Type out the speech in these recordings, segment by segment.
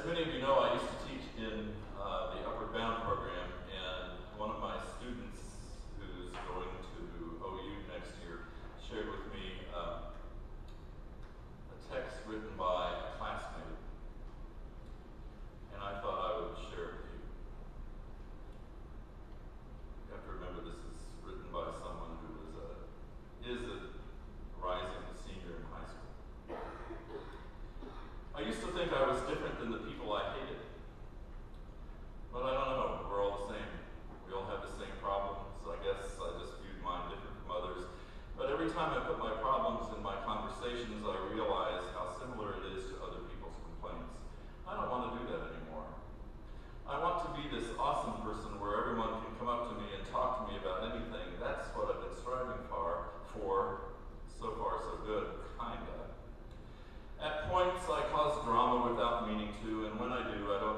As many of you know, I used to teach in the Upward Bound program, and one of my students who's going to OU next year shared with me a text written by a classmate, and I thought I would share it with you. You have to remember this is written by someone who is a rising senior in high school. I used to think I was different than the people I hated. But I don't know, we're all the same. We all have the same problems. I guess I just viewed mine different from others. But every time I put my problems in my conversations, I realize how similar it is to other people's complaints. I don't want to do that anymore. I want to be this awesome person where everyone can come up to me and talk to me about anything. That's what I've been striving for. So far, so good, kinda. At points, I cause drama without meaning to, and when I do, I don't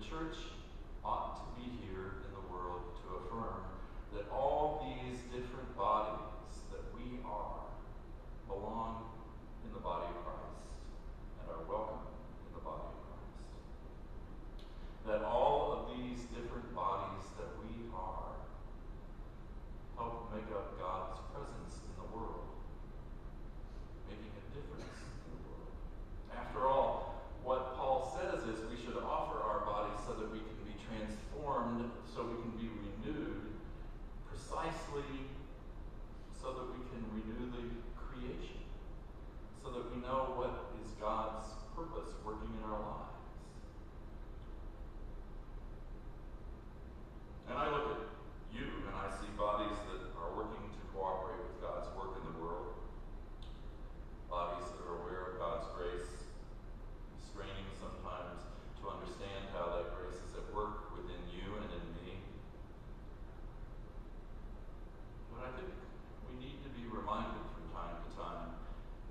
church ought to be here in the world to affirm that all these different bodies that we are belong in the body of Christ and are welcome in the body of Christ. That all of these different bodies that we are help make up God's presence in the world, making a difference in the world. After all, what Paul says is we should offer our bodies so that we can be transformed, so we can be renewed, precisely so that we can renew the creation, so that we know what is God's purpose working in our lives. And I look at you and I see bodies that are working to cooperate with God's work in the world, bodies that are aware of God's grace, straining sometimes to understand how that grace is at work within you and in me. But I think we need to be reminded from time to time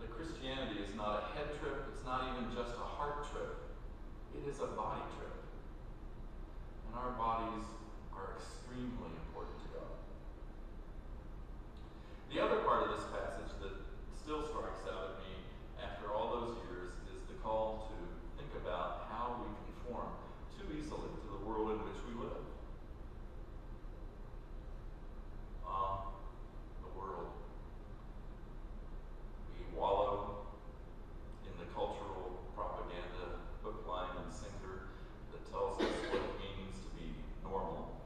that Christianity is not a head trip, it's not even just a heart trip, it is a body trip. And our bodies are extremely important to God. The other part of this passage that still strikes out at me after all those years is the call to think about how we conform too easily to the world in which we live. The world. We wallow in the cultural propaganda, hook, line, and sinker that tells us what it means to be normal.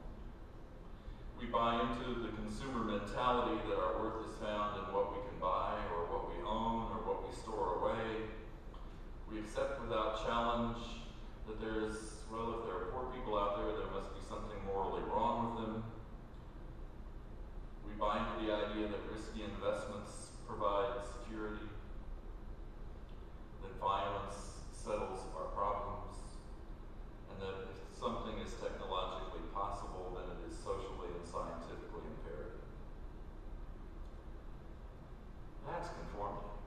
We buy into the consumer mentality that our worth is found in what we can buy or what we own or what we store away. We accept without challenge that if there are poor people out there, there must be something morally wrong with them. We buy into the idea that risky investments provide security, that violence settles our problems, and that if something is technologically possible, then it is socially and scientifically imperative. That's conformity.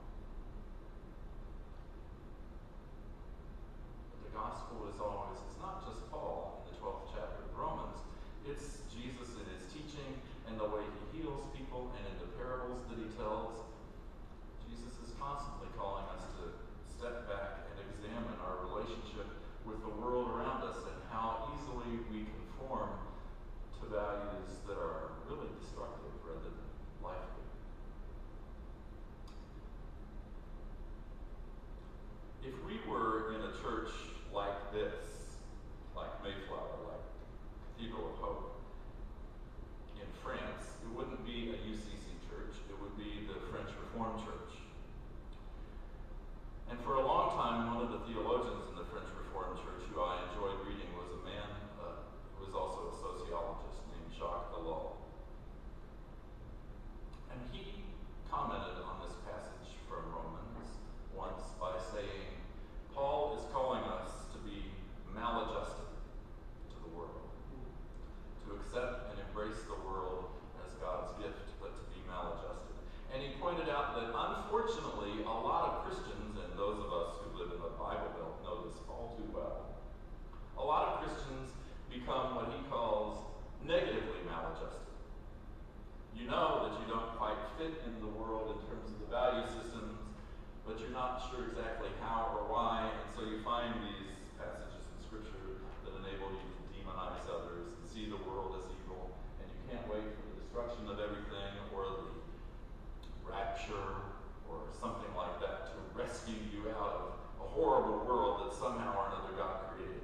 But the gospel is not just Paul in the 12th chapter of Romans, it's Jesus in his teaching and the way he heals people and in the parables that he tells. Jesus is constantly calling us to step back and examine our relationship with the world around us and how easily we conform to values that are really destructive rather than life-giving. If we were in a church like this, like Mayflower, like Cathedral of Hope, in France, it wouldn't be a UCC church, it would be the French Reformed Church. And for a long time, one of the theologians in the French Reformed Church who I enjoyed reading was a man who was also a sociologist named Jacques Ellul. And he commented on this passage from Romans once by saying, Paul is calling us to be maladjusted to the world, to accept and embrace the world as God's gift, but to be maladjusted. And he pointed out that unfortunately, a lot of Christians, and those of us who live in the Bible Belt know this all too well, a lot of Christians become what he calls negatively maladjusted. You know that you don't quite fit in the world in terms of the value systems, but you're not sure exactly how or why, and so you find these passages in Scripture that enable you to demonize others and see the world as evil, and you can't wait for the destruction of everything or the rapture or something like that to rescue you out of a horrible world that somehow or another God created.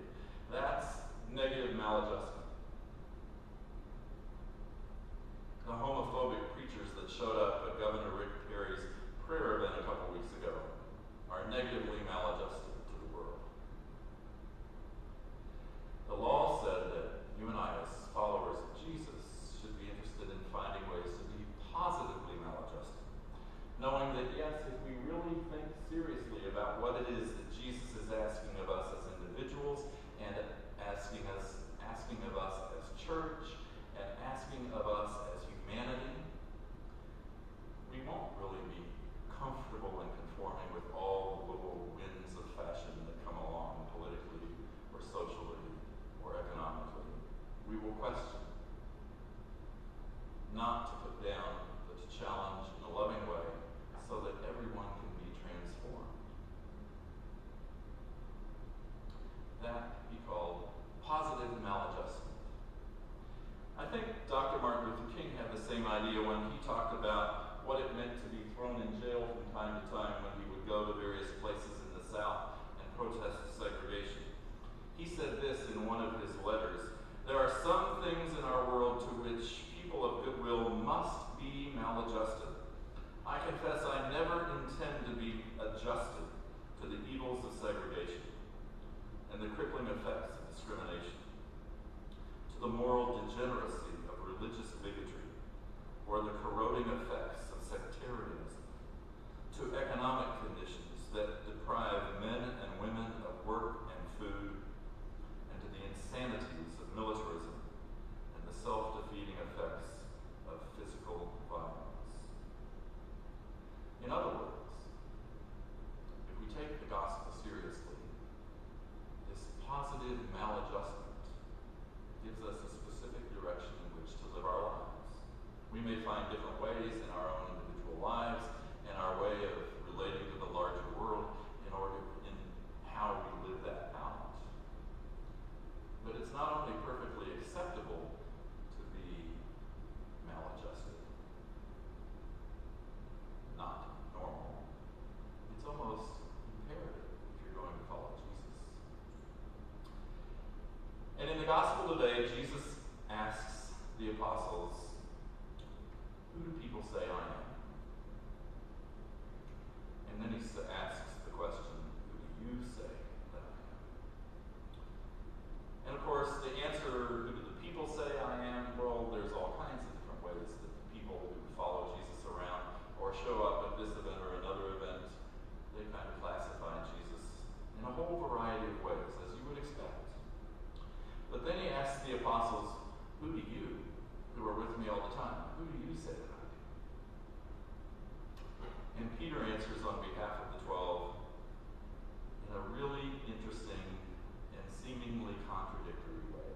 That's negative maladjustment. The homophobic preachers that showed up at Governor Rick Perry's prayer event a couple weeks ago are negatively maladjusted to the world. The law said that you and I, as followers of Jesus, should be interested in finding ways to be positively maladjusted, knowing that yes, if we really think seriously about what it is that Jesus is asking of us as individuals and asking of us as church and asking of us as humanity, gospel today, Jesus asks the apostles, "Who do people say I am?" And then he asks the question, "Who do you say that I am?" And of course, the answer, "Who do the people say I am?" well, there's all kinds of different ways that the people who follow Jesus around or show up at this event or another event, they kind of classify Jesus in a whole variety of ways, as you would expect. But then he asks the apostles, "Who do you, who are with me all the time, who do you say that I am?" And Peter answers on behalf of the 12 in a really interesting and seemingly contradictory way.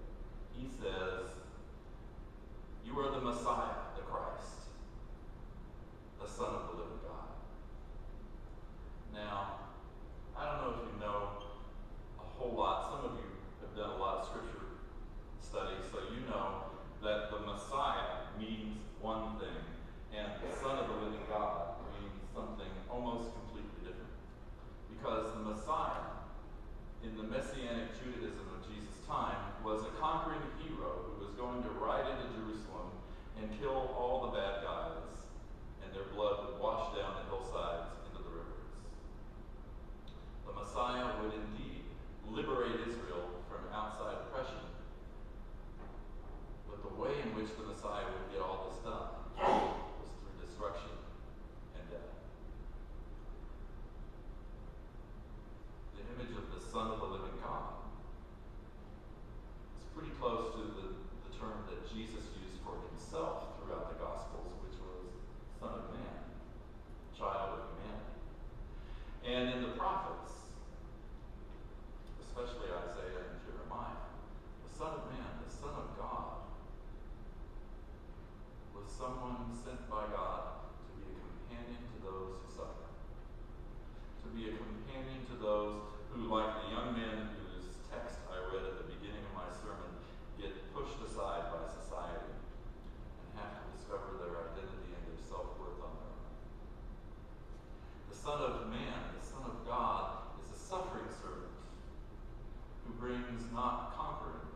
He says, "You are the Messiah, the Christ, the Son of the living God." Now, I don't know if you know a whole lot. Some of you have done a lot of scripture study, so you know that the Messiah means one thing, and the Son of the living God means something almost completely different. Because the Messiah, in the Messianic Judaism of Jesus' time, was a conquering hero who was going to ride into Jerusalem and kill all the bad guys, and their blood would wash down the hillsides into the rivers. The Messiah would indeed liberate Israel from outside oppression. But the way in which the Messiah would get all this done was through destruction and death. The image of the Son of the living God is pretty close to the term that Jesus used for himself throughout the Gospels, which was Son of Man, child of humanity. And in the prophets, especially Isaiah and Jeremiah, the Son of Man, the Son of God, was someone sent by God to be a companion to those who suffer, to be a companion to those who, like the young men whose text I read at the beginning of my sermon, get pushed aside by society and have to discover their identity and their self-worth on their own. The Son of Man, the Son of God, is a suffering servant who brings not conquering,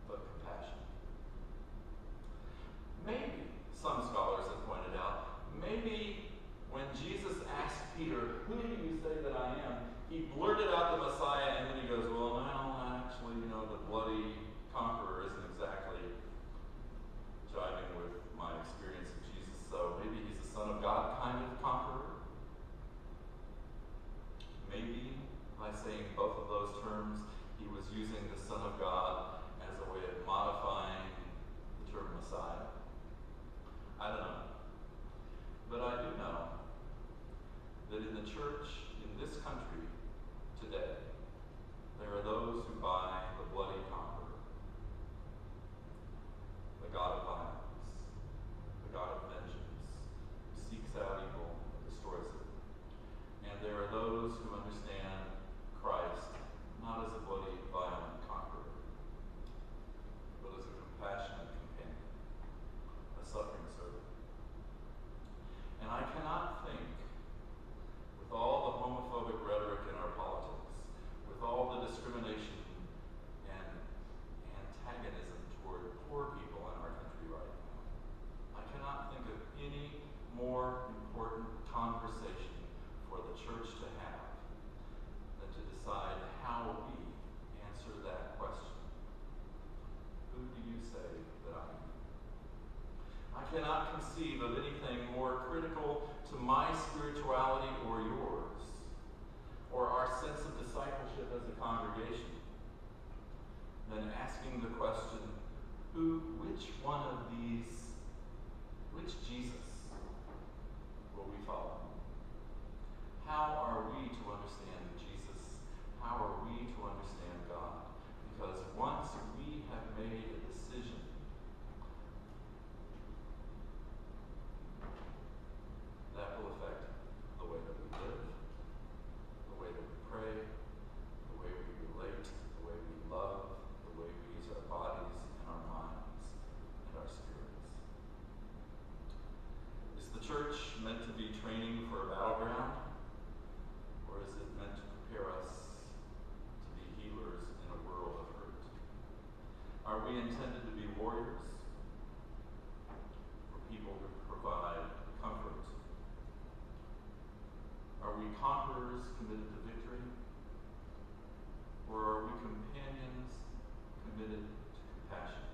but compassion. Maybe, some scholars have pointed out, maybe when Jesus asked Peter, "Who do you say that I am?" he blurted out the Messiah, and then he goes, "Well, no, actually, the bloody conqueror isn't exactly jiving with my experience of Jesus, so maybe he's a Son of God kind of conqueror." Maybe by saying both of those terms, he was using the Son of God as a way of modifying the term Messiah. I don't know. But I do know that in the church in this country today, there are those who buy the bloody conqueror, the God of violence, the God of vengeance, who seeks out evil and destroys it. And there are those who understand Christ not as a bloody, violent conqueror, but as a compassionate companion, a suffering servant. And I cannot think, with all the homophobic rhetoric in our politics, with all the discrimination and antagonism toward poor people in our country right now, I cannot think of any more important conversation for the church to have than to decide how we answer that question. Who do you say that I am? I cannot conceive of anything more critical to my spirituality or yours, or our sense of discipleship as a congregation, than asking the question, which one of these, which Jesus will we follow? How are we to understand Jesus? How are we to understand God? Because once we have made a decision, that will affect the way that we live, the way that we pray, the way we relate, the way we love, the way we use our bodies and our minds and our spirits. Is the church meant to be training for a battleground? Or is it meant to prepare us to be healers in a world of hurt? warriors, for people who provide comfort? Are we conquerors committed to victory? Or are we companions committed to compassion?